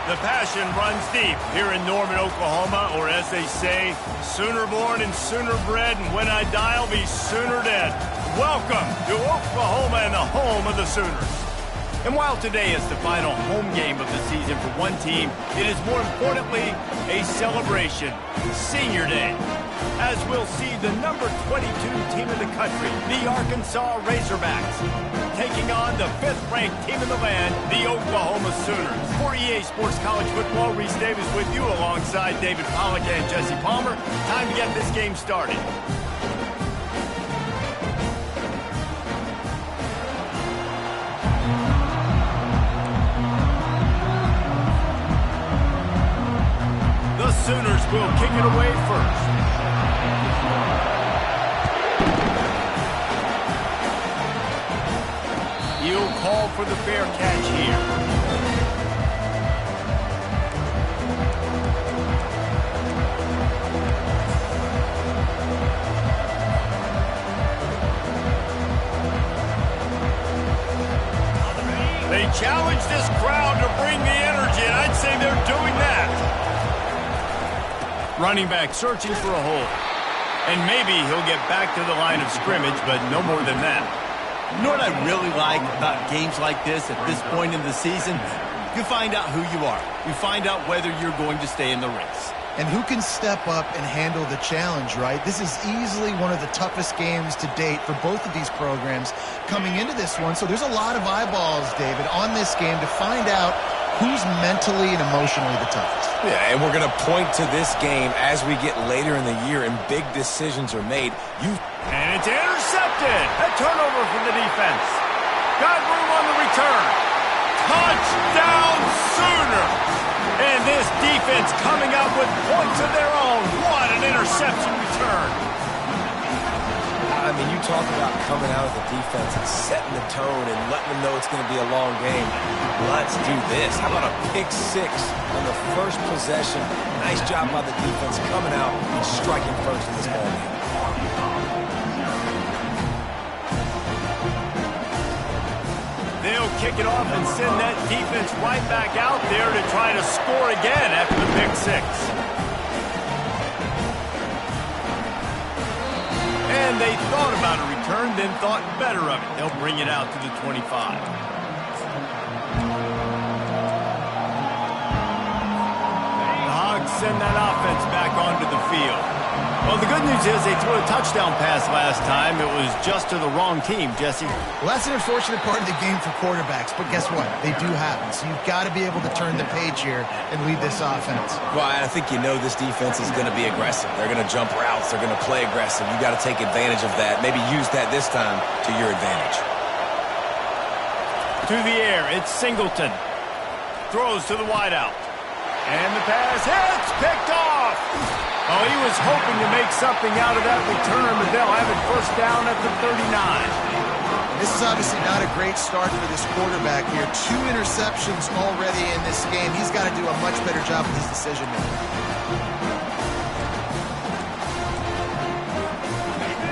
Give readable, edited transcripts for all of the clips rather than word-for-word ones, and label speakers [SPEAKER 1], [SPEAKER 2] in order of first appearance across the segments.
[SPEAKER 1] The passion runs deep here in Norman, Oklahoma, or as they say, sooner born and sooner bred, and when I die, I'll be sooner dead. Welcome to Oklahoma and the home of the Sooners. And while today is the final home game of the season for one team, it is more importantly a celebration, Senior Day, as we'll see the number 22 team in the country, the Arkansas Razorbacks, taking on the 5th-ranked team in the land, the Oklahoma Sooners. For EA Sports College Football, Reese Davis with you alongside David Pollack and Jesse Palmer. Time to get this game started. The Sooners will kick it away first. He'll call for the fair catch here. They challenge this crowd to bring the energy, and I'd say they're doing that. Running back searching for a hole. And maybe he'll get back to the line of scrimmage, but no more than that.
[SPEAKER 2] You know what I really like about games like this at this point in the season? You find out who you are. You find out whether you're going to stay in the race.
[SPEAKER 3] And who can step up and handle the challenge, right? This is easily one of the toughest games to date for both of these programs coming into this one. So there's a lot of eyeballs, David, on this game to find out who's mentally and emotionally the toughest.
[SPEAKER 4] Yeah, and we're going to point to this game as we get later in the year and big decisions are made.
[SPEAKER 1] And it's intercepted. A turnover from the defense. Got room on the return. Touchdown Sooners! And this defense coming up with points of their own. What an interception return.
[SPEAKER 4] I mean, you talk about coming out of the defense and setting the tone and letting them know it's going to be a long game. Let's do this. How about a pick six on the first possession? Nice job by the defense coming out and striking first in this ball game.
[SPEAKER 1] They'll kick it off and send that defense right back out there to try to score again after the pick six. And they thought about a return, then thought better of it. They'll bring it out to the 25. The Hogs send that offense back onto the field. Well, the good news is they threw a touchdown pass last time. It was just to the wrong team, Jesse.
[SPEAKER 3] Well, that's an unfortunate part of the game for quarterbacks, but guess what? They do happen. So you've got to be able to turn the page here and lead this offense.
[SPEAKER 4] Well, I think you know this defense is going to be aggressive. They're going to jump routes. They're going to play aggressive. You got to take advantage of that. Maybe use that this time to your advantage.
[SPEAKER 1] To the air, it's Singleton. Throws to the wideout. And the pass hits, picked off. Oh, he was hoping to make something out of that return, but they'll have it first down at the 39.
[SPEAKER 3] This is obviously not a great start for this quarterback here. 2 interceptions already in this game. He's got to do a much better job with his decision making.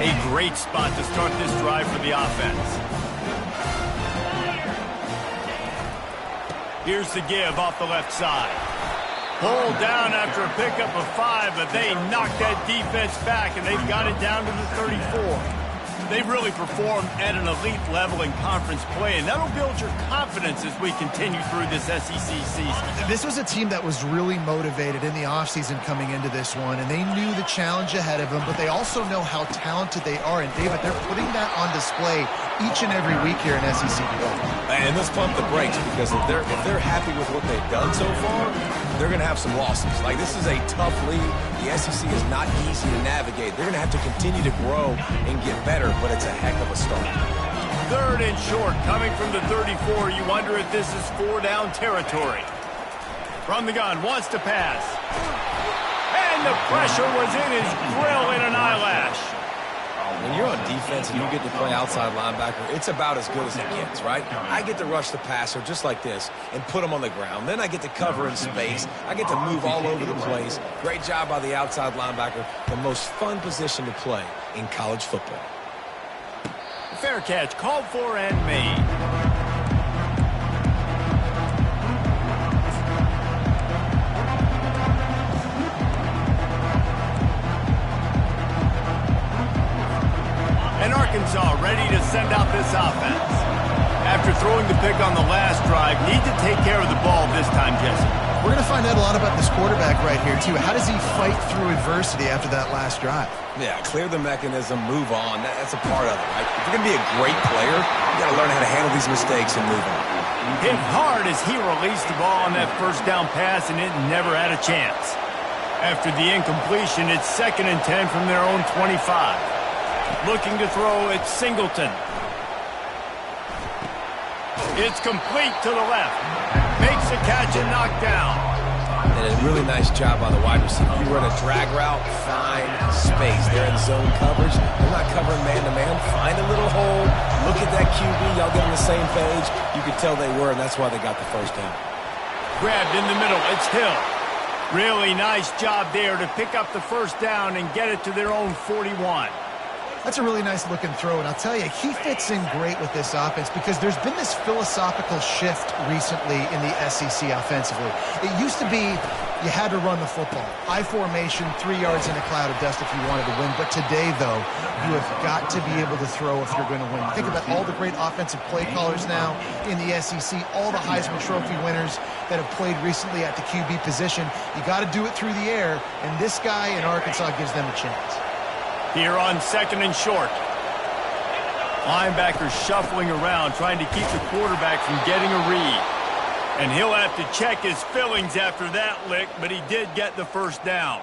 [SPEAKER 1] A great spot to start this drive for the offense. Here's the give off the left side. Pulled down after a pickup of 5, but they knocked that defense back, and they've got it down to the 34. They've really performed at an elite level in conference play, and that'll build your confidence as we continue through this SEC season.
[SPEAKER 3] This was a team that was really motivated in the offseason coming into this one, and they knew the challenge ahead of them, but they also know how talented they are. And, David, they're putting that on display each and every week here in SEC play.
[SPEAKER 4] And let's pump the brakes, because if they're happy with what they've done so far, they're going to have some losses. Like, this is a tough league. The SEC is not easy to navigate. They're going to have to continue to grow and get better, but it's a heck of a start.
[SPEAKER 1] 3rd and short, coming from the 34. You wonder if this is 4-down territory. From the gun, wants to pass. And the pressure was in his grill in an eyelash.
[SPEAKER 4] When you're on defense and you get to play outside linebacker, it's about as good as it gets, right? I get to rush the passer just like this and put him on the ground. Then I get to cover in space. I get to move all over the place. Great job by the outside linebacker. The most fun position to play in college football.
[SPEAKER 1] Fair catch called for and made. And Arkansas ready to send out this offense. After throwing the pick on the last drive, need to take care of the ball this time, Jesse.
[SPEAKER 3] We're going to find out a lot about this quarterback right here, too. How does he fight through adversity after that last drive?
[SPEAKER 4] Yeah, clear the mechanism, move on. That's a part of it, right? If you're going to be a great player, you got to learn how to handle these mistakes and move on.
[SPEAKER 1] Hit hard as he released the ball on that first down pass, and it never had a chance. After the incompletion, it's 2nd and 10 from their own 25. Looking to throw, it's Singleton. It's complete to the left. Makes a catch and knocked down.
[SPEAKER 4] And a really nice job by the wide receiver. You run a drag route, find space. They're in zone coverage. They're not covering man-to-man. Find a little hole. Look at that QB. Y'all get on the same page. You could tell they were, and that's why they got the first down.
[SPEAKER 1] Grabbed in the middle. It's Hill. Really nice job there to pick up the first down and get it to their own 41.
[SPEAKER 3] That's a really nice looking throw, and I'll tell you, he fits in great with this offense because there's been this philosophical shift recently in the SEC offensively. It used to be you had to run the football. I formation, 3 yards in a cloud of dust if you wanted to win. But today, though, you have got to be able to throw if you're going to win. Think about all the great offensive play callers now in the SEC, all the Heisman Trophy winners that have played recently at the QB position. You got to do it through the air, and this guy in Arkansas gives them a chance.
[SPEAKER 1] Here on 2nd and short. Linebacker shuffling around, trying to keep the quarterback from getting a read. And he'll have to check his fillings after that lick, but he did get the first down.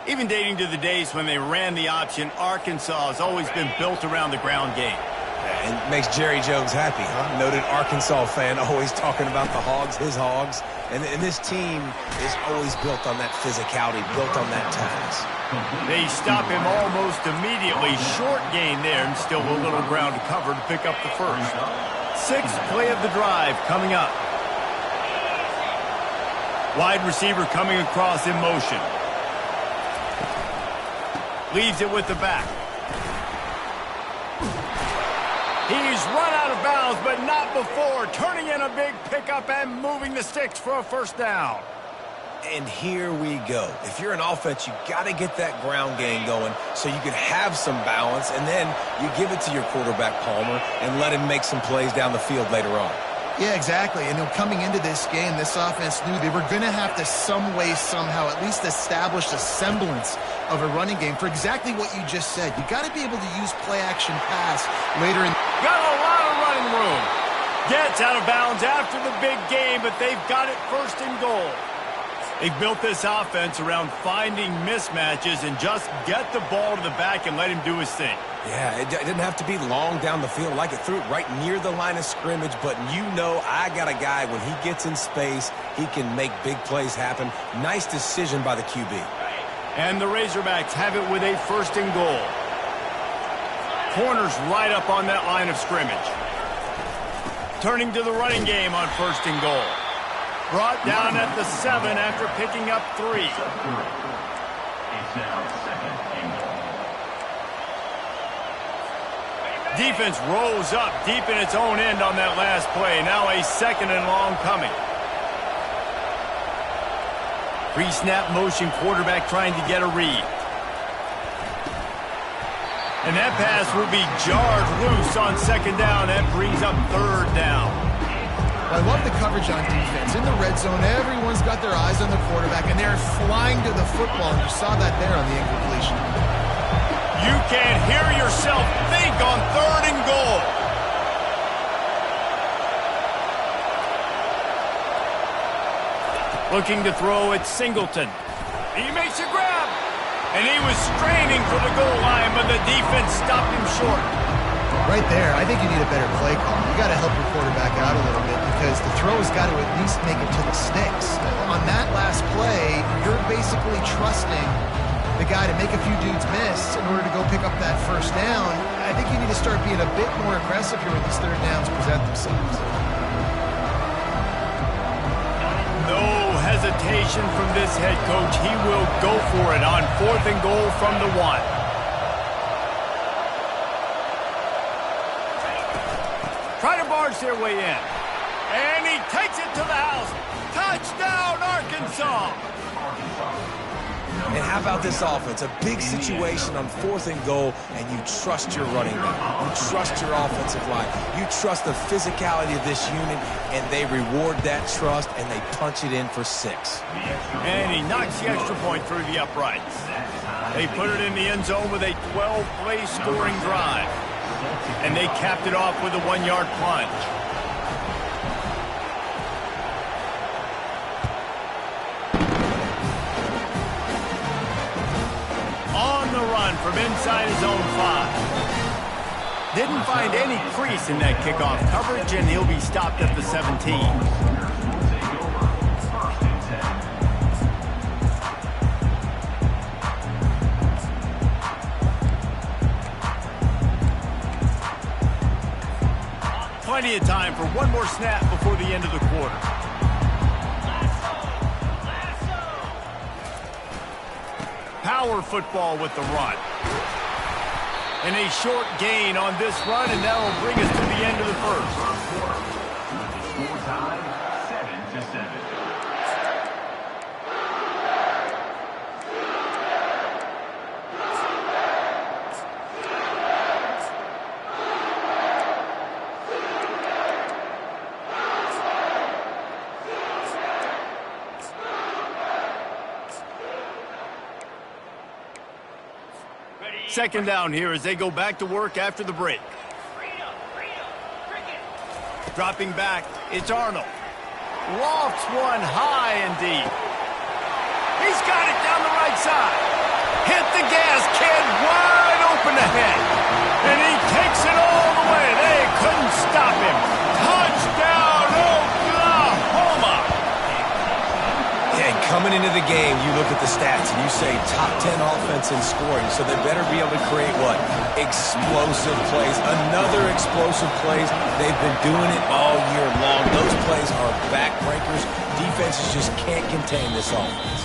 [SPEAKER 1] Even dating to the days when they ran the option, Arkansas has always been built around the ground game.
[SPEAKER 4] And makes Jerry Jones happy, huh? Noted Arkansas fan, always talking about the Hogs, his Hogs. And this team is always built on that physicality, built on that toughness.
[SPEAKER 1] They stop him almost immediately. Short gain there, and still a little ground to cover to pick up the first. 6th play of the drive coming up. Wide receiver coming across in motion. Leaves it with the back. He's run out of bounds, but not before. Turning in a big pickup and moving the sticks for a first down.
[SPEAKER 4] And here we go. If you're an offense, you got to get that ground game going so you can have some balance, and then you give it to your quarterback, Palmer, and let him make some plays down the field later on.
[SPEAKER 3] Yeah, exactly. And coming into this game, this offense knew they were going to have to some way, somehow, at least establish a semblance of a running game for exactly what you just said. You got to be able to use play-action pass later in.
[SPEAKER 1] Got a lot of running room. Gets out of bounds after the big game, but they've got it 1st and goal. They've built this offense around finding mismatches and just get the ball to the back and let him do his thing.
[SPEAKER 4] Yeah, it didn't have to be long down the field. Like it threw it right near the line of scrimmage, but you know I got a guy, when he gets in space, he can make big plays happen. Nice decision by the QB.
[SPEAKER 1] And the Razorbacks have it with a 1st and goal. Corners right up on that line of scrimmage. Turning to the running game on 1st and goal. Brought down at the 7 after picking up 3. Defense rose up deep in its own end on that last play. Now a 2nd and long coming. Pre-snap motion, quarterback trying to get a read. And that pass will be jarred loose on 2nd down. That brings up 3rd down.
[SPEAKER 3] I love the coverage on defense. In the red zone, everyone's got their eyes on the quarterback, and they're flying to the football, and you saw that there on the incompletion.
[SPEAKER 1] You can't hear yourself think on 3rd and goal. Looking to throw at Singleton. He makes a grab, and he was straining for the goal line, but the defense stopped him short.
[SPEAKER 3] Right there, I think you need a better play call. You got to help your quarterback out a little bit because the throw has got to at least make it to the sticks. On that last play, you're basically trusting the guy to make a few dudes miss in order to go pick up that first down. I think you need to start being a bit more aggressive here when these 3rd downs present themselves.
[SPEAKER 1] No hesitation from this head coach. He will go for it on 4th and goal from the 1. Try to barge their way in. And he takes it to the house. Touchdown, Arkansas!
[SPEAKER 4] And how about this offense? A big situation on 4th and goal, and you trust your running back. You trust your offensive line. You trust the physicality of this unit, and they reward that trust, and they punch it in for 6.
[SPEAKER 1] And he knocks the extra point through the uprights. They put it in the end zone with a 12-play scoring drive. And they capped it off with a 1-yard plunge. On the run from inside his own 5. Didn't find any crease in that kickoff coverage, and he'll be stopped at the 17. Plenty of time for one more snap before the end of the quarter. Power football with the run. And a short gain on this run, and that will bring us to the end of the first.
[SPEAKER 5] Score time, 7-7.
[SPEAKER 1] Second down here as they go back to work after the break. Dropping back, it's Arnold. Lofts one high and deep. He's got it down the right side. Hit the gas, kid, wide open ahead. And he takes it all the way. They couldn't stop him. Touchdown, Oklahoma!
[SPEAKER 4] And coming into the game, you look at the stats and you say top 10 offense in scoring, so they better be able to create what? Explosive plays. Another explosive plays. They've been doing it all year long. Those plays are backbreakers. Defenses just can't contain this offense.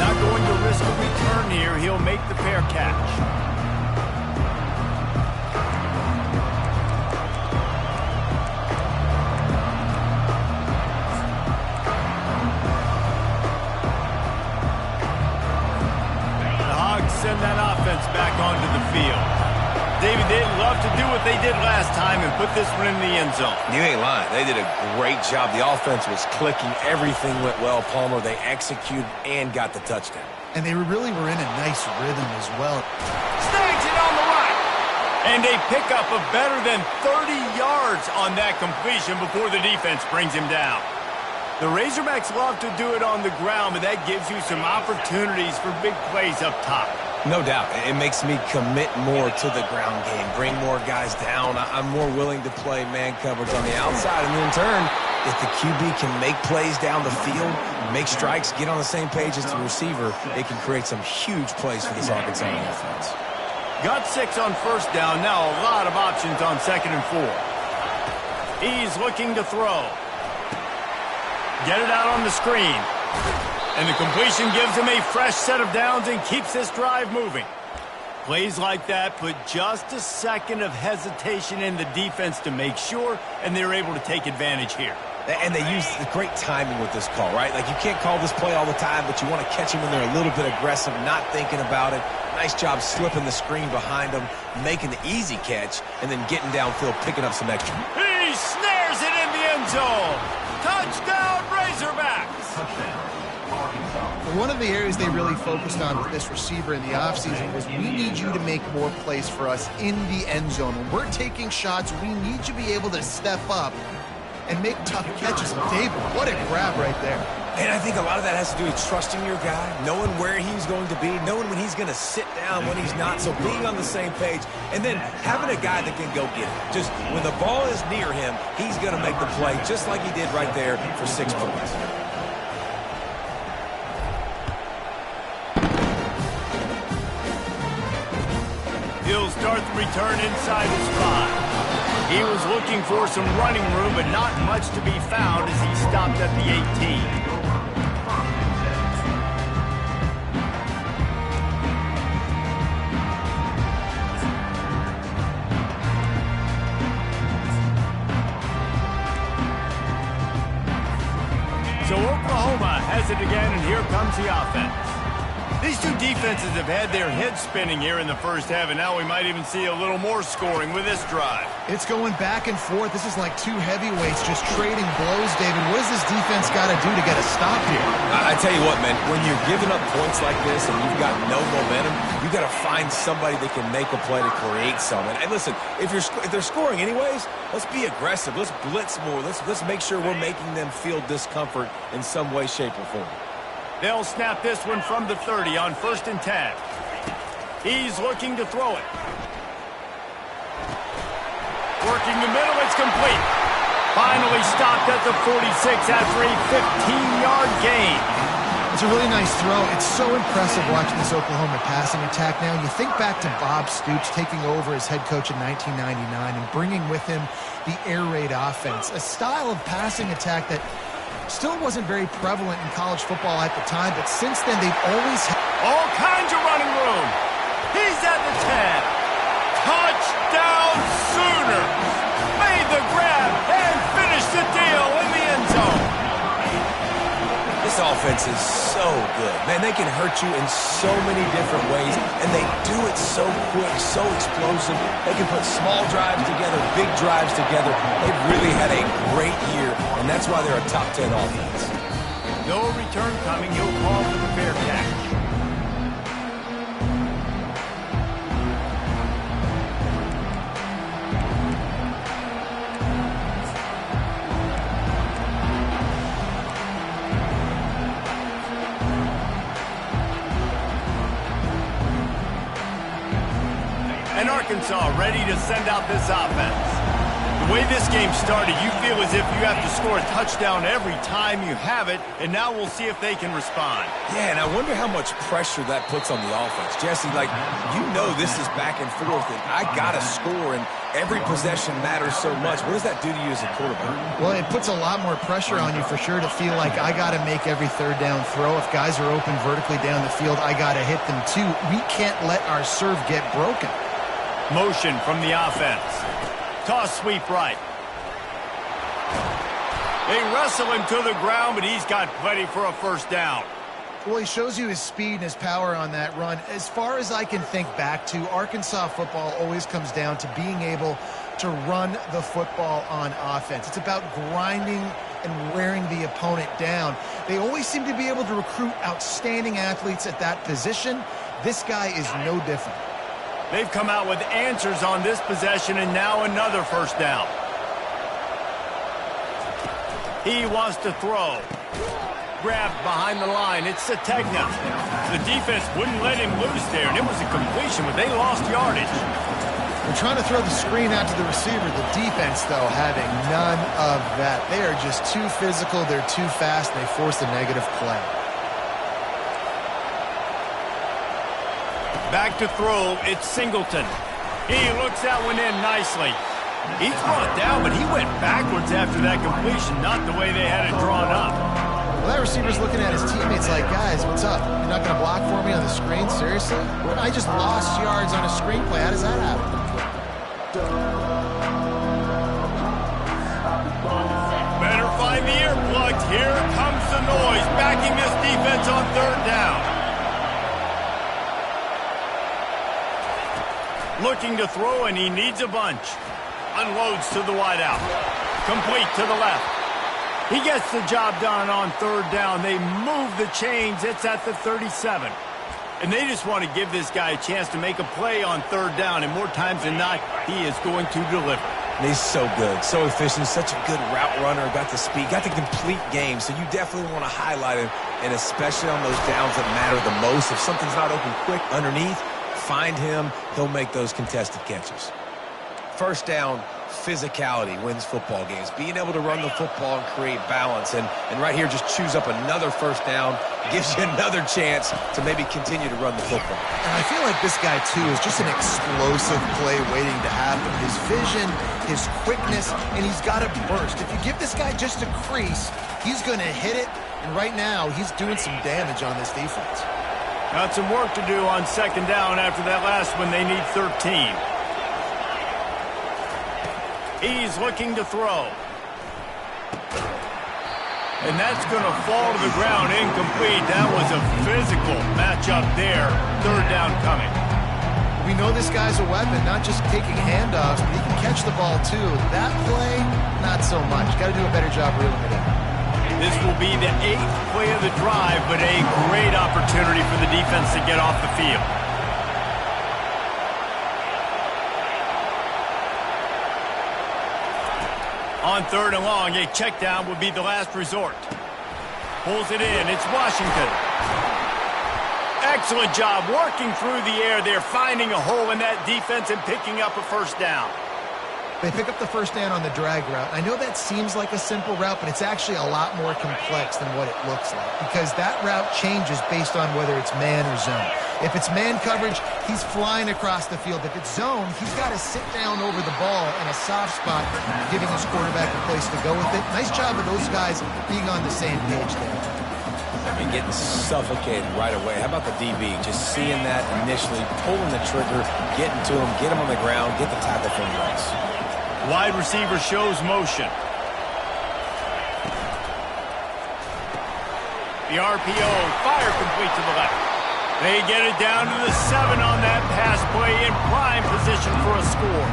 [SPEAKER 1] Not going to risk a return here. He'll make the fair catch. Send that offense back onto the field. David, they'd love to do what they did last time and put this one in the end zone.
[SPEAKER 4] You ain't lying. They did a great job. The offense was clicking. Everything went well, Palmer. They executed and got the touchdown.
[SPEAKER 3] And they really were in a nice rhythm as well.
[SPEAKER 1] Snags it on the right. And a pickup of better than 30 yards on that completion before the defense brings him down. The Razorbacks love to do it on the ground, but that gives you some opportunities for big plays up top.
[SPEAKER 4] No doubt. It makes me commit more to the ground game, bring more guys down. I'm more willing to play man coverage on the outside. And in turn, if the QB can make plays down the field, make strikes, get on the same page as the receiver, it can create some huge plays for this Arkansas offense.
[SPEAKER 1] Got 6 on first down. Now a lot of options on 2nd and 4. He's looking to throw. Get it out on the screen. And the completion gives him a fresh set of downs and keeps this drive moving. Plays like that put just a second of hesitation in the defense to make sure, and they're able to take advantage here.
[SPEAKER 4] And they use the great timing with this call, right? Like, you can't call this play all the time, but you want to catch them when they're a little bit aggressive, not thinking about it. Nice job slipping the screen behind them, making the easy catch, and then getting downfield, picking up some extra.
[SPEAKER 1] He snares it in the end zone. Touchdown, Razorbacks!
[SPEAKER 3] One of the areas they really focused on with this receiver in the offseason was we need you to make more plays for us in the end zone. When we're taking shots, we need you to be able to step up and make tough catches. David, what a grab right there.
[SPEAKER 4] And I think a lot of that has to do with trusting your guy, knowing where he's going to be, knowing when he's going to sit down, when he's not, so being on the same page, and then having a guy that can go get it. Just when the ball is near him, he's going to make the play, just like he did right there for 6 points.
[SPEAKER 1] He'll start the return inside his 5. He was looking for some running room, but not much to be found as he stopped at the 18. So Oklahoma has it again, and here comes the offense. These two defenses have had their heads spinning here in the first half, and now we might even see a little more scoring with this drive.
[SPEAKER 3] It's going back and forth. This is like two heavyweights just trading blows, David. What does this defense got to do to get a stop here?
[SPEAKER 4] I tell you what, man, when you're giving up points like this and you've got no momentum, you got to find somebody that can make a play to create something. And listen, if they're scoring anyways, let's be aggressive. Let's blitz more. Let's make sure we're making them feel discomfort in some way, shape, or form.
[SPEAKER 1] They'll snap this one from the 30 on 1st and 10. He's looking to throw it. Working the middle, it's complete. Finally stopped at the 46 after a 15-yard gain.
[SPEAKER 3] It's a really nice throw. It's so impressive watching this Oklahoma passing attack now. You think back to Bob Stoops taking over as head coach in 1999 and bringing with him the air raid offense, a style of passing attack that still wasn't very prevalent in college football at the time, but since then they've always had
[SPEAKER 1] all kinds of running room. He's at the 10. Touchdown Sooners. Made the grab and finished the deal in the end zone.
[SPEAKER 4] This offense is so good. Man, they can hurt you in so many different ways, and they do it so quick, so explosive. They can put small drives together, big drives together. They've really had a great year, and that's why they're a top 10 offense.
[SPEAKER 1] No return coming. He'll call for the fair catch. And Arkansas ready to send out this offense. The way this game started, you feel as if you have to score a touchdown every time you have it, and now we'll see if they can respond.
[SPEAKER 4] Yeah, and I wonder how much pressure that puts on the offense. Jesse, like, you know this is back and forth, and I got to score, and every possession matters so much. What does that do to you as a quarterback?
[SPEAKER 3] Well, it puts a lot more pressure on you for sure to feel like I got to make every third down throw. If guys are open vertically down the field, I got to hit them too. We can't let our serve get broken.
[SPEAKER 1] Motion from the offense. Toss sweep right. They wrestle him to the ground, but he's got plenty for a first down.
[SPEAKER 3] Well, he shows you his speed and his power on that run. As far as I can think back to, Arkansas football always comes down to being able to run the football on offense. It's about grinding and wearing the opponent down. They always seem to be able to recruit outstanding athletes at that position. This guy is no different.
[SPEAKER 1] They've come out with answers on this possession, and now another first down. He wants to throw. Grabbed behind the line. It's Sategna. The defense wouldn't let him loose there, and it was a completion, but they lost yardage.
[SPEAKER 3] They're trying to throw the screen out to the receiver. The defense, though, having none of that. They are just too physical. They're too fast. They force a negative play.
[SPEAKER 1] Back to throw, it's Singleton. He looks that one in nicely. He's brought down, but he went backwards after that completion, not the way they had it drawn up.
[SPEAKER 3] Well, that receiver's looking at his teammates like, guys, what's up? You're not going to block for me on the screen? Seriously? Well, I just lost yards on a screenplay. How does that happen?
[SPEAKER 1] Better find the earplugs. Here comes the noise, backing this defense on third down. Looking to throw, and he needs a bunch. Unloads to the wideout. Complete to the left. He gets the job done on third down. They move the chains. It's at the 37. And they just want to give this guy a chance to make a play on third down, and more times than not, he is going to deliver.
[SPEAKER 4] He's so good, so efficient, such a good route runner, got the speed, got the complete game, so you definitely want to highlight him, and especially on those downs that matter the most. If something's not open quick underneath, find him, he'll make those contested catches. First down, physicality wins football games. Being able to run the football and create balance. And right here, just choose up another first down, gives you another chance to maybe continue to run the football.
[SPEAKER 3] And I feel like this guy, too, is just an explosive play waiting to happen. His vision, his quickness, and he's got a burst. If you give this guy just a crease, he's going to hit it. And right now, he's doing some damage on this defense.
[SPEAKER 1] Got some work to do on second down after that last one. They need 13. He's looking to throw. And that's going to fall to the ground incomplete. That was a physical matchup there. Third down coming.
[SPEAKER 3] We know this guy's a weapon, not just taking handoffs, but he can catch the ball too. That play, not so much. Got to do a better job reeling it in.
[SPEAKER 1] This will be the 8th play of the drive, but a great opportunity for the defense to get off the field. On 3rd and long, a check down would be the last resort. Pulls it in. It's Washington. Excellent job working through the air there, finding a hole in that defense and picking up a first down.
[SPEAKER 3] They pick up the first down on the drag route. I know that seems like a simple route, but it's actually a lot more complex than what it looks like because that route changes based on whether it's man or zone. If it's man coverage, he's flying across the field. If it's zone, he's got to sit down over the ball in a soft spot, giving his quarterback a place to go with it. Nice job of those guys being on the same page there.
[SPEAKER 4] I mean, getting suffocated right away. How about the DB? Just seeing that initially, pulling the trigger, getting to him, get him on the ground, get the tackle from Rice.
[SPEAKER 1] Wide receiver shows motion. The RPO, fire complete to the left. They get it down to the 7 on that pass play in prime position for a score.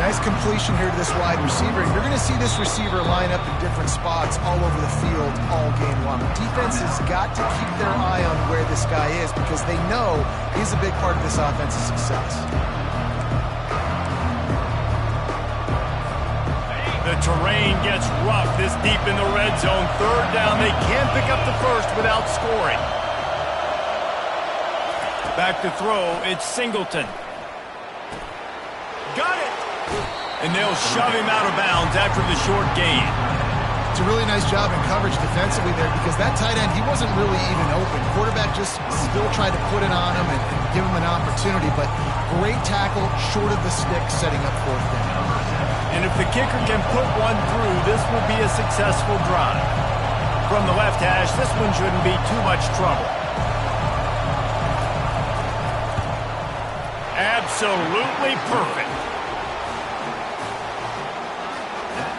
[SPEAKER 3] Nice completion here to this wide receiver. You're going to see this receiver line up in different spots all over the field all game long. Defense has got to keep their eye on where this guy is because they know he's a big part of this offense's success.
[SPEAKER 1] The terrain gets rough this deep in the red zone. 3rd down, they can't pick up the first without scoring. Back to throw, it's Singleton. Got it! And they'll shove him out of bounds after the short gain.
[SPEAKER 3] It's a really nice job in coverage defensively there because that tight end, he wasn't really even open. Quarterback just still tried to put it on him and give him an opportunity, but great tackle short of the stick setting up 4th down.
[SPEAKER 1] And if the kicker can put one through, this will be a successful drive. From the left hash, this one shouldn't be too much trouble. Absolutely perfect.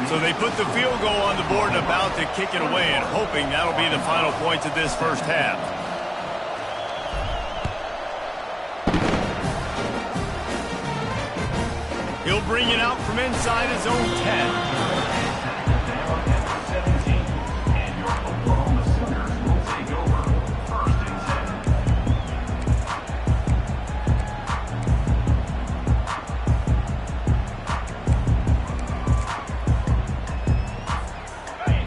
[SPEAKER 1] So they put the field goal on the board and about to kick it away and hoping that'll be the final points of this first half. He'll bring it out from inside his own 10.
[SPEAKER 5] And your Oklahoma Sooners will take over 1st and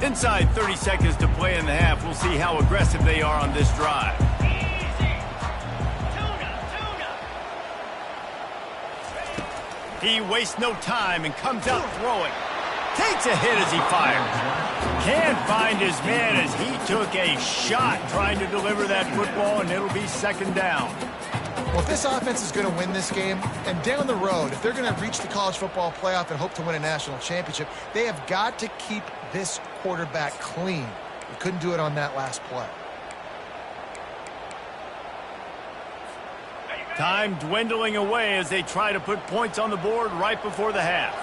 [SPEAKER 5] 7.
[SPEAKER 1] Inside 30 seconds to play in the half. We'll see how aggressive they are on this drive. He wastes no time and comes out throwing. Takes a hit as he fires. Can't find his man as he took a shot trying to deliver that football, and it'll be 2nd down.
[SPEAKER 3] Well, if this offense is going to win this game, and down the road, if they're going to reach the college football playoff and hope to win a national championship, they have got to keep this quarterback clean. They couldn't do it on that last play.
[SPEAKER 1] Time dwindling away as they try to put points on the board right before the half.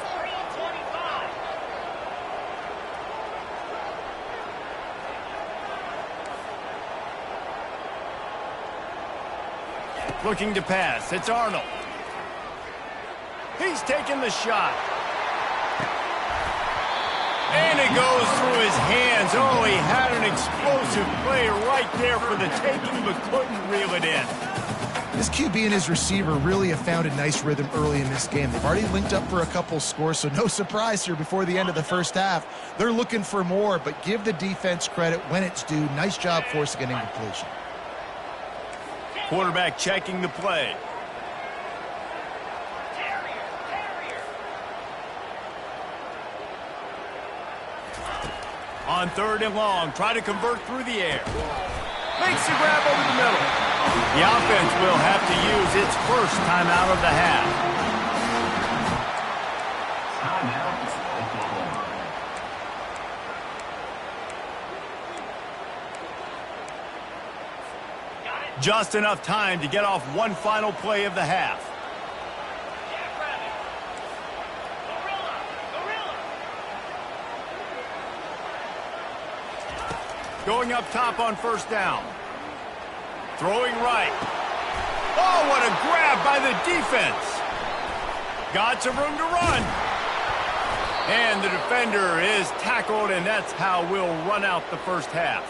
[SPEAKER 1] Looking to pass. It's Arnold. He's taking the shot. And it goes through his hands. Oh, he had an explosive play right there for the taking, but couldn't reel it in.
[SPEAKER 3] This QB and his receiver really have found a nice rhythm early in this game. They've already linked up for a couple scores, so no surprise here before the end of the first half. They're looking for more, but give the defense credit when it's due. Nice job forcing an incompletion.
[SPEAKER 1] Quarterback checking the play. On 3rd and long, try to convert through the air. Makes the grab over the middle. The offense will have to use its first timeout of the half.
[SPEAKER 5] Timeout, Oklahoma.
[SPEAKER 1] Just enough time to get off one final play of the half. Going up top on first down. Throwing right. Oh, what a grab by the defense. Got some room to run. And the defender is tackled, and that's how we'll run out the first half.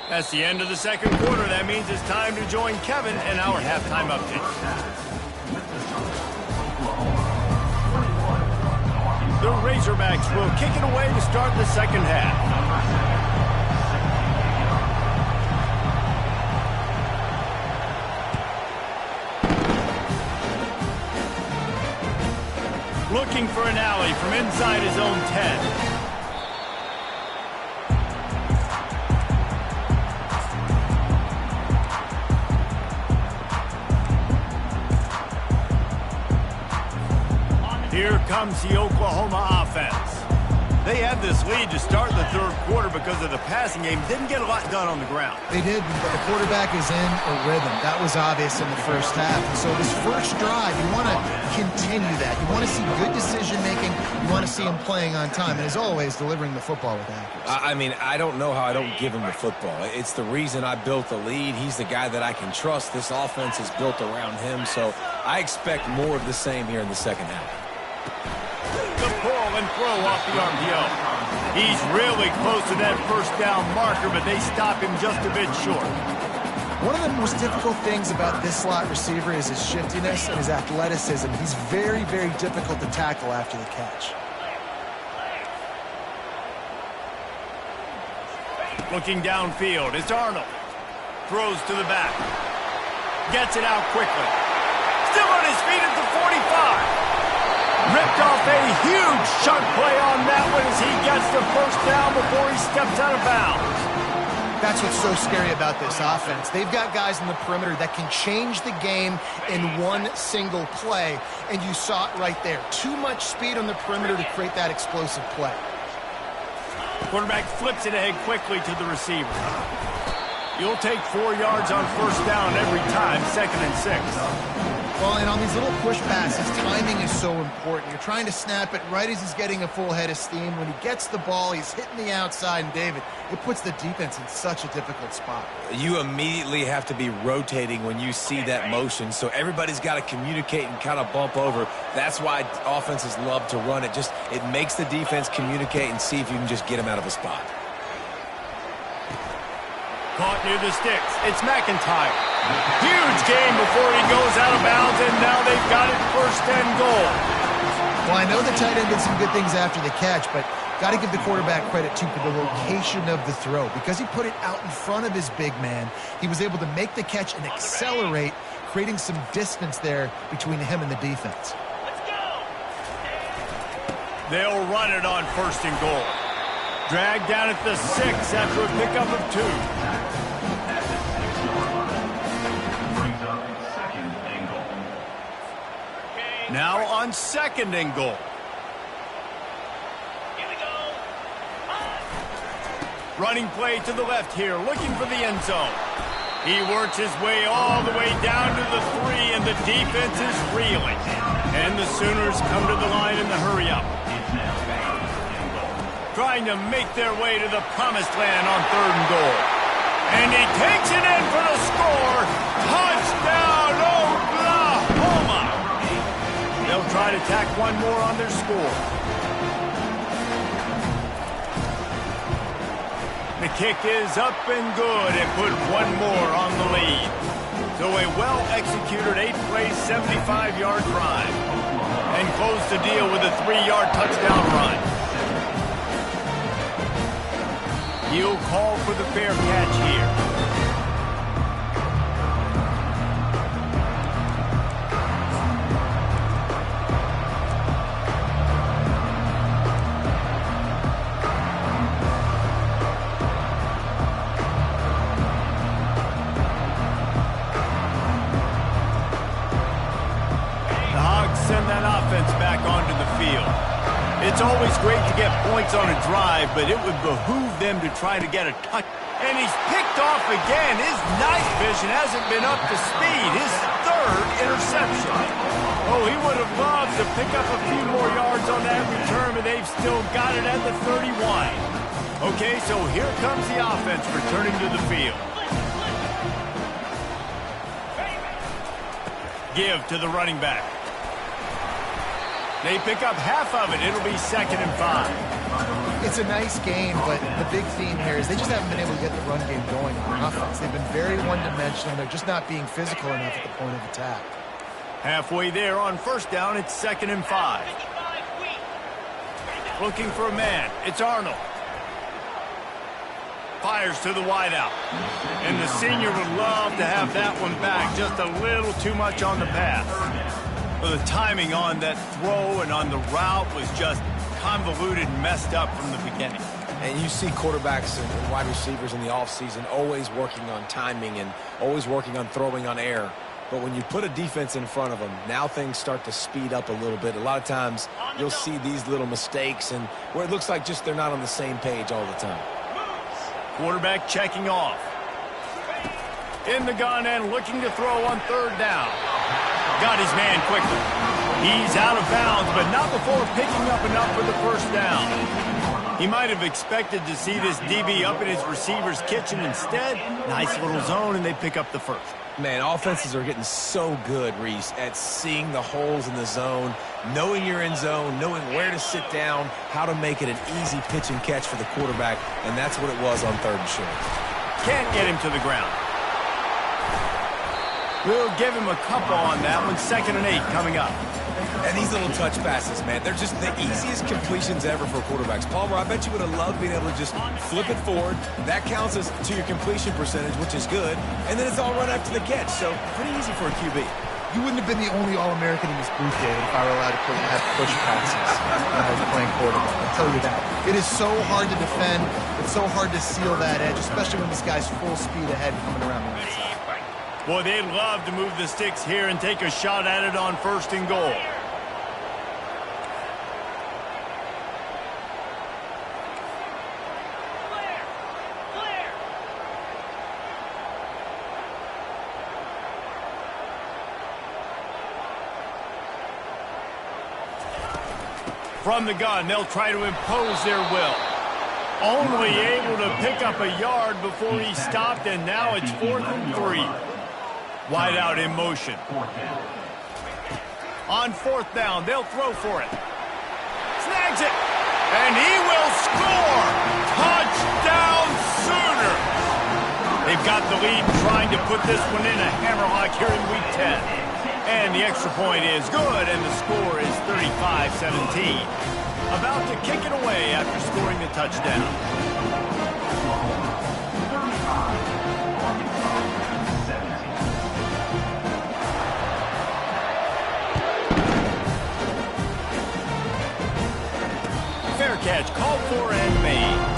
[SPEAKER 1] That's the end of the second quarter. That means it's time to join Kevin in our halftime update. The Razorbacks will kick it away to start the second half. Looking for an alley from inside his own 10. Here comes the Oklahoma offense. They had this lead to start the third quarter because of the passing game. Didn't get a lot done on the ground.
[SPEAKER 3] They did, but the quarterback is in a rhythm. That was obvious in the first half. And so this first drive, you want to continue that. You want to see good decision-making. You want to see him playing on time. And as always, delivering the football with accuracy.
[SPEAKER 4] I mean, I don't know how I don't give him the football. It's the reason I built the lead. He's the guy that I can trust. This offense is built around him. So I expect more of the same here in the second half.
[SPEAKER 1] The pull and throw off the RPO. He's really close to that first down marker, but they stop him just a bit short.
[SPEAKER 3] One of the most difficult things about this slot receiver is his shiftiness and his athleticism. He's very, very difficult to tackle after the catch.
[SPEAKER 1] Looking downfield, it's Arnold. Throws to the back. Gets it out quickly. Still on his feet at the 45. Ripped off a huge chunk play on that one as he gets the first down before he steps out of bounds.
[SPEAKER 3] That's what's so scary about this offense. They've got guys in the perimeter that can change the game in one single play, and you saw it right there. Too much speed on the perimeter to create that explosive play.
[SPEAKER 1] Quarterback flips it ahead quickly to the receiver. You'll take 4 yards on first down every time, 2nd and 6.
[SPEAKER 3] Well, and on these little push passes, timing is so important. You're trying to snap it right as he's getting a full head of steam. When he gets the ball, he's hitting the outside, and David, it puts the defense in such a difficult spot.
[SPEAKER 4] You immediately have to be rotating when you see that motion, so everybody's got to communicate and kind of bump over. That's why offenses love to run it. It makes the defense communicate and see if you can just get him out of a spot.
[SPEAKER 1] Caught near the sticks. It's McIntyre. Huge gain before he goes out of bounds, and now they've got it 1st and goal.
[SPEAKER 3] Well, I know the tight end did some good things after the catch, but got to give the quarterback credit, too, for the location of the throw. Because he put it out in front of his big man, he was able to make the catch and accelerate, creating some distance there between him and the defense.
[SPEAKER 1] They'll run it on 1st and goal. Dragged down at the 6 after a pickup of 2. Now on 2nd and goal. Here we go. Running play to the left here, looking for the end zone. He works his way all the way down to the 3, and the defense is reeling. And the Sooners come to the line in the hurry-up. Trying to make their way to the promised land on 3rd and goal. And he takes it in for the score. Touchdown, Oklahoma! They'll try to tack one more on their score. The kick is up and good. It put one more on the lead. So a well-executed 8-play, 75-yard drive. And close the deal with a 3-yard touchdown run. He'll call for the fair catch here. The Hogs send that offense back onto the field. It's always great to get points on a drive, but it would behoove them to try to get a touch. And he's picked off again. His night vision hasn't been up to speed. His 3rd interception. Oh, he would have loved to pick up a few more yards on that return, but they've still got it at the 31. Okay, so here comes the offense returning to the field. Give to the running back. They pick up half of it. It'll be 2nd and 5.
[SPEAKER 3] It's a nice game, but the big theme here is they just haven't been able to get the run game going on offense. They've been very one-dimensional. They're just not being physical enough at the point of attack.
[SPEAKER 1] Halfway there on 1st down, it's 2nd and 5. Looking for a man. It's Arnold. Fires to the wideout. And the senior would love to have that one back. Just a little too much on the pass. Well, the timing on that throw and on the route was just convoluted and messed up from the beginning.
[SPEAKER 4] And you see quarterbacks and wide receivers in the offseason always working on timing and always working on throwing on air. But when you put a defense in front of them, now things start to speed up a little bit. A lot of times you'll see these little mistakes and where it looks like just they're not on the same page all the time.
[SPEAKER 1] Quarterback checking off. In the gun and looking to throw on 3rd down. Got his man quickly. He's out of bounds, but not before picking up enough for the 1st down. He might have expected to see this DB up in his receiver's kitchen. Instead, nice little zone, and they pick up the 1st.
[SPEAKER 4] Man, offenses are getting so good, Reese, at seeing the holes in the zone, knowing you're in zone, knowing where to sit down, how to make it an easy pitch and catch for the quarterback, and that's what it was on 3rd and short.
[SPEAKER 1] Can't get him to the ground. We'll give him a couple on that one. 2nd and 8 coming up.
[SPEAKER 4] And these little touch passes, man, they're just the easiest completions ever for quarterbacks. Palmer, I bet you would have loved being able to just flip it forward. That counts as to your completion percentage, which is good. And then it's all run after the catch, so pretty easy for a QB.
[SPEAKER 3] You wouldn't have been the only All-American in this booth, David, if I were allowed to have push passes when I was playing quarterback. I'll tell you that. It is so hard to defend. It's so hard to seal that edge, especially when this guy's full speed ahead coming around the outside.
[SPEAKER 1] Boy, they'd love to move the sticks here and take a shot at it on 1st and goal. From the gun, they'll try to impose their will. Only able to pick up a yard before he stopped, and now it's 4th and 3. Wide out in motion. On 4th down, they'll throw for it. Snags it, and he will score! Touchdown Sooners! They've got the lead, trying to put this one in a hammerlock here in Week 10. And the extra point is good, and the score is 35-17. About to kick it away after scoring the touchdown. Fair catch, called for and made.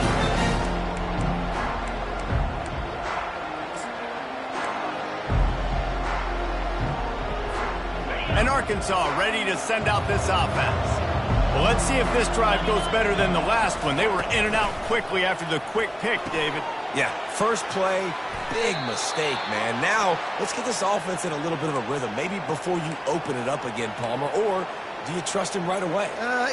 [SPEAKER 1] And Arkansas ready to send out this offense. Well, let's see if this drive goes better than the last one. They were in and out quickly after the quick pick, David.
[SPEAKER 4] Yeah, first play, big mistake, man. Now, let's get this offense in a little bit of a rhythm. Maybe before you open it up again, Palmer, or do you trust him right away?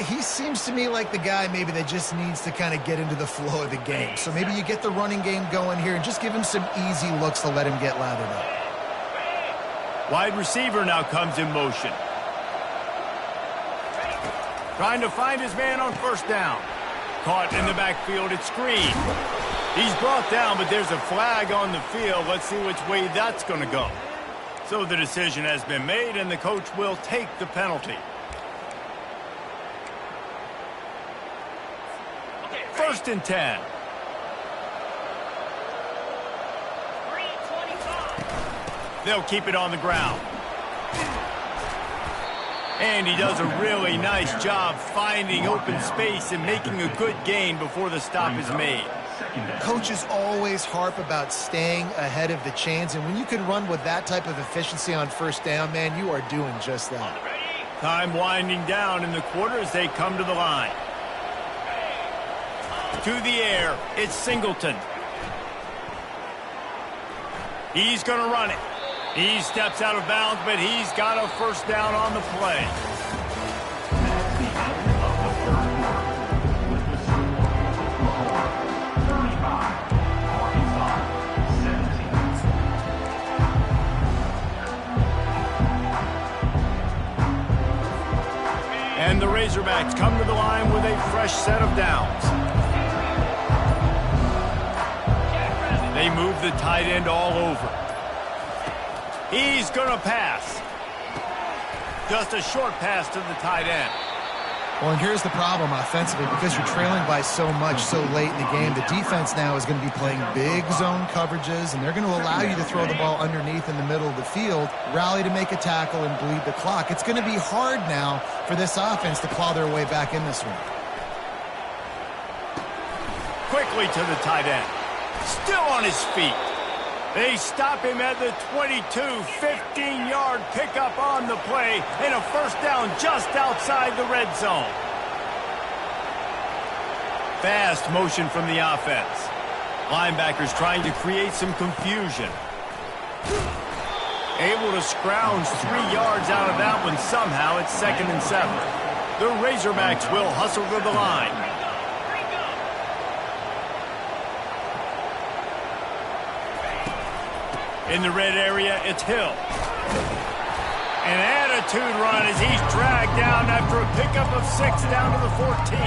[SPEAKER 3] He seems to me like the guy maybe that just needs to kind of get into the flow of the game. So maybe you get the running game going here and just give him some easy looks to let him get lathered up.
[SPEAKER 1] Wide receiver now comes in motion. Trying to find his man on 1st down. Caught in the backfield at screen. He's brought down, but there's a flag on the field. Let's see which way that's going to go. So the decision has been made, and the coach will take the penalty. 1st and 10. They'll keep it on the ground. And he does a really nice job finding open space and making a good gain before the stop is made.
[SPEAKER 3] Coaches always harp about staying ahead of the chains, and when you can run with that type of efficiency on 1st down, man, you are doing just that.
[SPEAKER 1] Time winding down in the quarter as they come to the line. To the air, it's Singleton. He's going to run it. He steps out of bounds, but he's got a first down on the play.
[SPEAKER 5] That's the end of the third quarter. With the score, Oklahoma 35, Arkansas 17.
[SPEAKER 1] And the Razorbacks come to the line with a fresh set of downs. They move the tight end all over. He's going to pass. Just a short pass to the tight end.
[SPEAKER 3] Well, and here's the problem offensively. Because you're trailing by so much so late in the game, the defense now is going to be playing big zone coverages, and they're going to allow you to throw the ball underneath in the middle of the field, rally to make a tackle, and bleed the clock. It's going to be hard now for this offense to claw their way back in this one.
[SPEAKER 1] Quickly to the tight end. Still on his feet. They stop him at the 22, 15-yard pickup on the play, and a first down just outside the red zone. Fast motion from the offense. Linebackers trying to create some confusion. Able to scrounge 3 yards out of that one somehow. It's 2nd and 7. The Razorbacks will hustle to the line. In the red area, it's Hill. An attitude run as he's dragged down after a pickup of 6 down to the 14.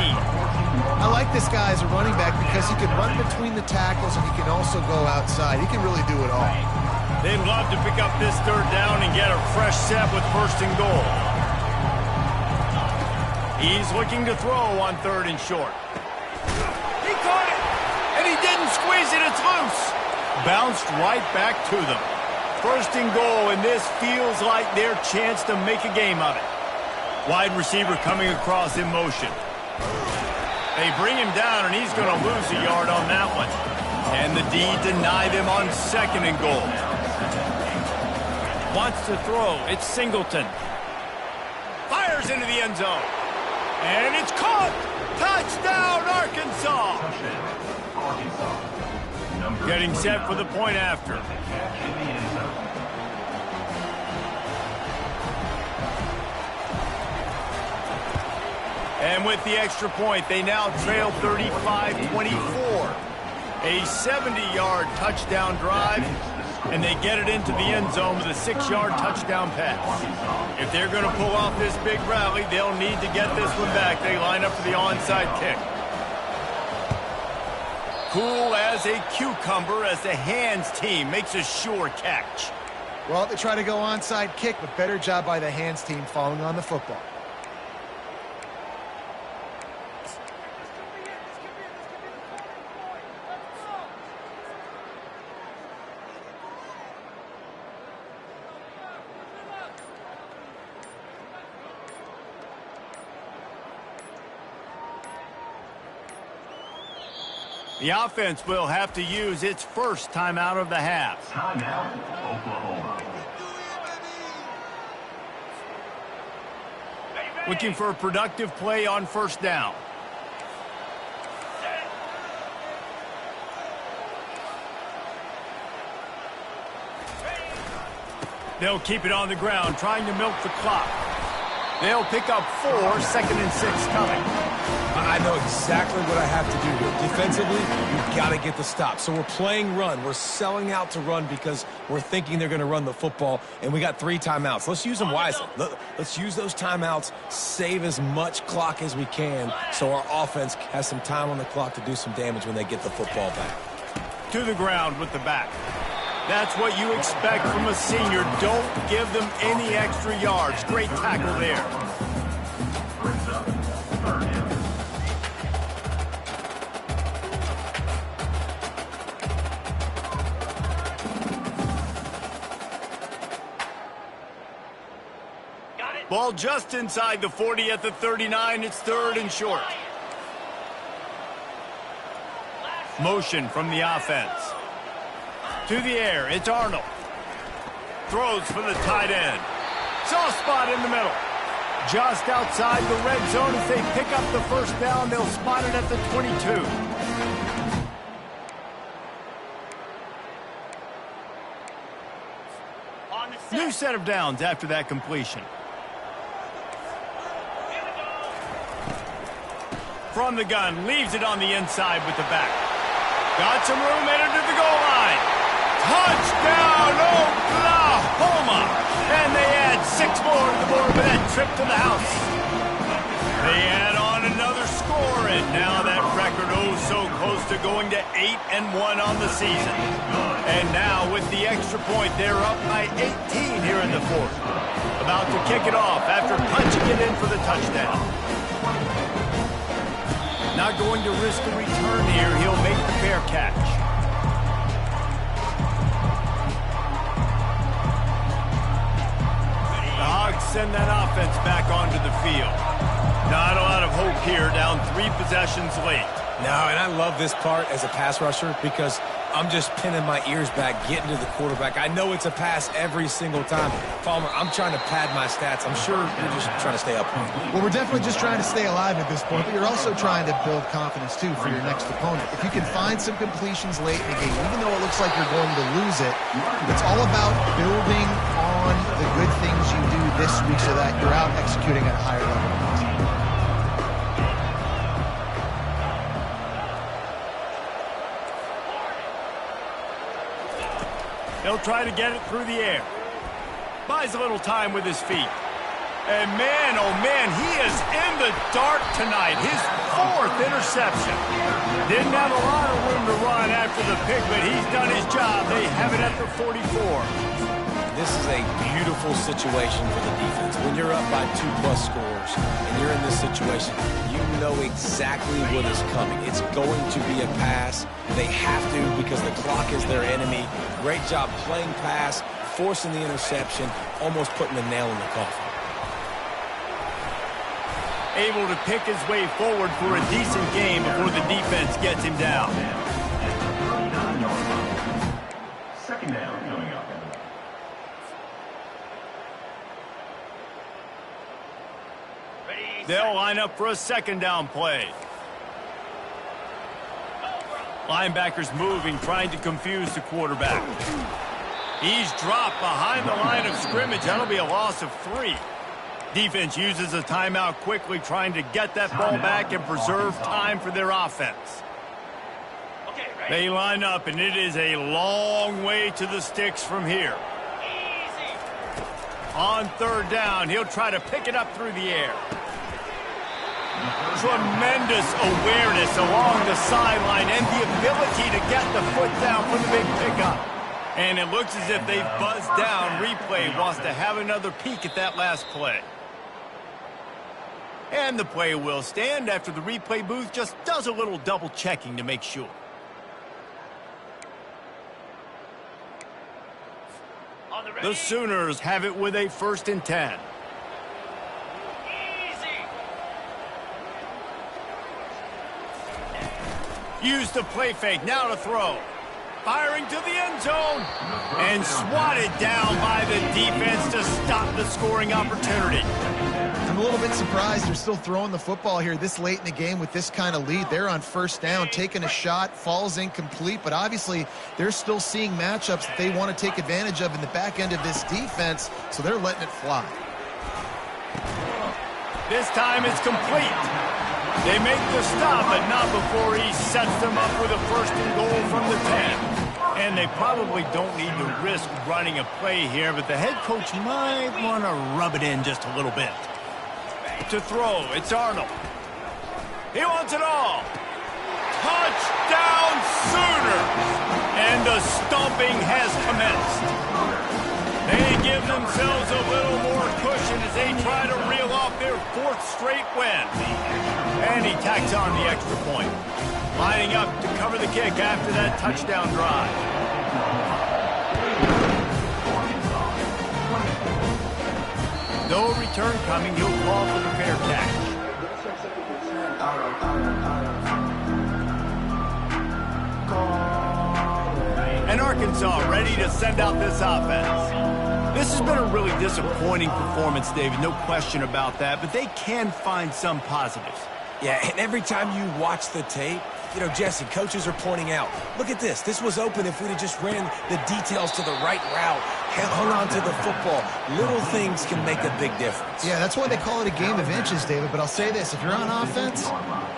[SPEAKER 3] I like this guy as a running back because he can run between the tackles and he can also go outside. He can really do it all.
[SPEAKER 1] They'd love to pick up this 3rd down and get a fresh set with 1st and goal. He's looking to throw on 3rd and short. He caught it, and he didn't squeeze it. It's loose. Bounced right back to them. 1st and goal, and this feels like their chance to make a game of it. Wide receiver coming across in motion. They bring him down, and he's going to lose a yard on that one. And the D denied him on 2nd and goal. Wants to throw. It's Singleton. Fires into the end zone. And it's caught. Touchdown, Arkansas.
[SPEAKER 5] Arkansas.
[SPEAKER 1] Getting set for the point after. And with the extra point, they now trail 35-24. A 70-yard touchdown drive, and they get it into the end zone with a 6-yard touchdown pass. If they're going to pull off this big rally, they'll need to get this one back. They line up for the onside kick. Cool as a cucumber as the hands team makes a sure catch.
[SPEAKER 3] Well, they try to go onside kick, but better job by the hands team following on the football.
[SPEAKER 1] The offense will have to use its first timeout of the half.
[SPEAKER 5] Timeout, Oklahoma.
[SPEAKER 1] Looking for a productive play on 1st down. They'll keep it on the ground, trying to milk the clock. They'll pick up 4, 2nd and 6 coming.
[SPEAKER 4] I know exactly what I have to do here. Defensively, you've got to get the stop. So we're playing run. We're selling out to run because we're thinking they're going to run the football, and we got 3 timeouts. Let's use them wisely. Let's use those timeouts, save as much clock as we can so our offense has some time on the clock to do some damage when they get the football back.
[SPEAKER 1] To the ground with the back. That's what you expect from a senior. Don't give them any extra yards. Great tackle there.
[SPEAKER 5] Brings up 3rd down.
[SPEAKER 1] Ball just inside the 40 at the 39. It's 3rd and short. Motion from the offense. To the air, it's Arnold. Throws for the tight end. Soft spot in the middle. Just outside the red zone as they pick up the 1st down. They'll spot it at the 22. New set of downs after that completion. From the gun, leaves it on the inside with the back. Got some room, headed to the goal line. Touchdown, Oklahoma! And they add 6 more to the board with that trip to the house. They add on another score, and now that record so close to going to 8-1 on the season. And now with the extra point, they're up by 18 here in the fourth. About to kick it off after punching it in for the touchdown. Not going to risk a return here. He'll make the fair catch. The Hogs send that offense back onto the field. Not a lot of hope here, down 3 possessions late.
[SPEAKER 4] No, and I love this part as a pass rusher because I'm just pinning my ears back, getting to the quarterback. I know it's a pass every single time. Palmer, I'm trying to pad my stats. I'm sure you're just trying to stay up.
[SPEAKER 3] Well, we're definitely just trying to stay alive at this point, but you're also trying to build confidence, too, for your next opponent. If you can find some completions late in the game, even though it looks like you're going to lose it, it's all about building on the good things you do this week so that you're out executing at a higher level.
[SPEAKER 1] He'll try to get it through the air. Buys a little time with his feet. And man, oh man, he is in the dark tonight. His 4th interception. Didn't have a lot of room to run after the pick, but he's done his job. They have it at the 44.
[SPEAKER 4] This is a beautiful situation for the defense. When you're up by 2+ scores and you're in this situation, you know exactly what is coming. It's going to be a pass. They have to because the clock is their enemy. Great job playing pass, forcing the interception, almost putting the nail in the coffin.
[SPEAKER 1] Able to pick his way forward for a decent game before the defense gets him down.
[SPEAKER 5] 2nd down coming up.
[SPEAKER 1] They'll line up for a 2nd down play. Linebackers moving, trying to confuse the quarterback. He's dropped behind the line of scrimmage. That'll be a loss of 3. Defense uses a timeout quickly, trying to get that ball back and preserve time for their offense. They line up, and it is a long way to the sticks from here. On 3rd down, he'll try to pick it up through the air. Tremendous awareness along the sideline and the ability to get the foot down for the big pickup. And it looks as if they've buzzed down. Replay wants to have another peek at that last play. And the play will stand after the replay booth just does a little double checking to make sure. The Sooners have it with a 1st and 10. Use the play fake, now to throw. Firing to the end zone. And swatted down by the defense to stop the scoring opportunity.
[SPEAKER 3] I'm a little bit surprised they're still throwing the football here this late in the game with this kind of lead. They're on 1st down, taking a shot, falls incomplete, but obviously they're still seeing matchups that they want to take advantage of in the back end of this defense, so they're letting it fly.
[SPEAKER 1] This time it's complete. They make the stop, but not before he sets them up with a 1st and goal from the 10. And they probably don't need to risk running a play here, but the head coach might want to rub it in just a little bit. To throw, it's Arnold. He wants it all. Touchdown Sooners! And the stomping has commenced. They give themselves a little more cushion as they try to reel off their 4th straight win. And he tacks on the extra point. Lining up to cover the kick after that touchdown drive. No return coming. He'll call for the fair catch. And Arkansas ready to send out this offense. This has been a really disappointing performance, David. No question about that. But they can find some positives.
[SPEAKER 4] Yeah, and every time you watch the tape, You know, Jesse, coaches are pointing out, look at this. This was open if we'd have just ran the details to the right route, hung on to the football. Little things can make a big difference.
[SPEAKER 3] Yeah, that's why they call it a game of inches, David. But I'll say this, if you're on offense,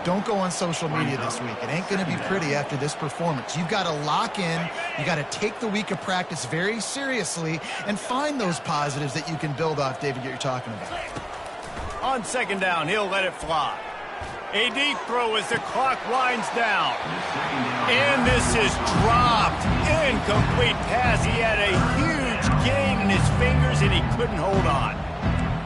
[SPEAKER 3] don't go on social media this week. It ain't going to be pretty after this performance. You've got to lock in. You got to take the week of practice very seriously and find those positives that you can build off, David, that you're talking about.
[SPEAKER 1] On second down, he'll let it fly. A deep throw as the clock winds down. And this is dropped. Incomplete pass. He had a huge gain in his fingers, and he couldn't hold on.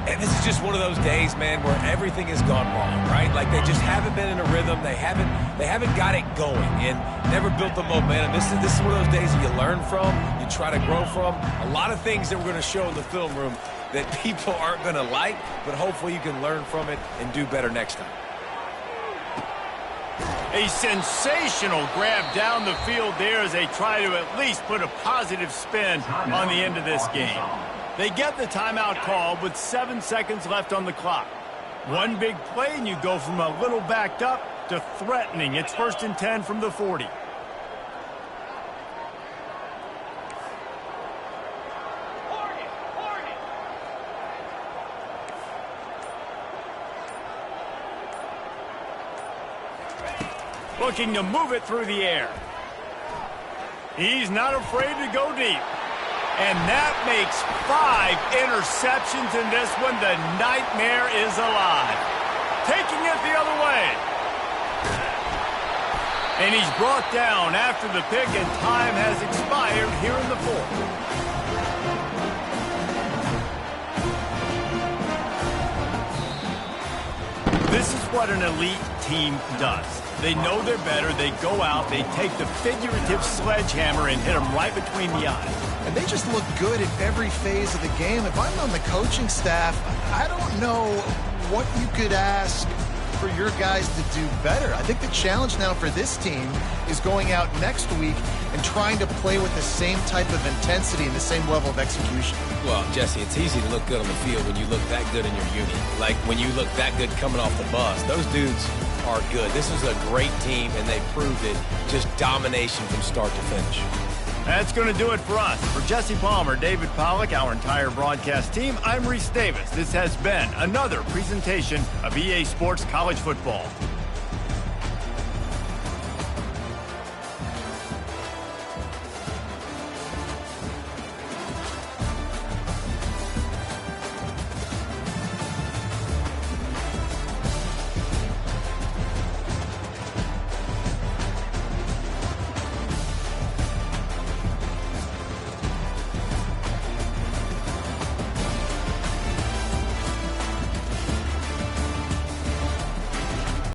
[SPEAKER 4] And this is just one of those days, man, where everything has gone wrong, right? Like they just haven't been in a rhythm. They haven't got it going and never built the momentum. This is one of those days that you learn from, you try to grow from. A lot of things that we're going to show in the film room that people aren't going to like, but hopefully you can learn from it and do better next time.
[SPEAKER 1] A sensational grab down the field there as they try to at least put a positive spin on the end of this game. They get the timeout called with 7 seconds left on the clock. One big play and you go from a little backed up to threatening. It's 1st and 10 from the 40. Looking to move it through the air. He's not afraid to go deep. And that makes 5 interceptions in this one. The nightmare is alive. Taking it the other way. And he's brought down after the pick, and time has expired here in the 4th. This is what an elite team does. They know they're better. They go out. They take the figurative sledgehammer and hit them right between the eyes.
[SPEAKER 3] And they just look good at every phase of the game. If I'm on the coaching staff, I don't know what you could ask for your guys to do better. I think the challenge now for this team is going out next week and trying to play with the same type of intensity and the same level of execution.
[SPEAKER 4] Well, Jesse, it's easy to look good on the field when you look that good in your unit. Like when you look that good coming off the bus. Those dudes are good. This is a great team, and they proved it. Just domination from start to finish.
[SPEAKER 1] That's going to do it for us. For Jesse Palmer, David Pollack, our entire broadcast team, I'm Reese Davis. This has been another presentation of EA Sports College Football.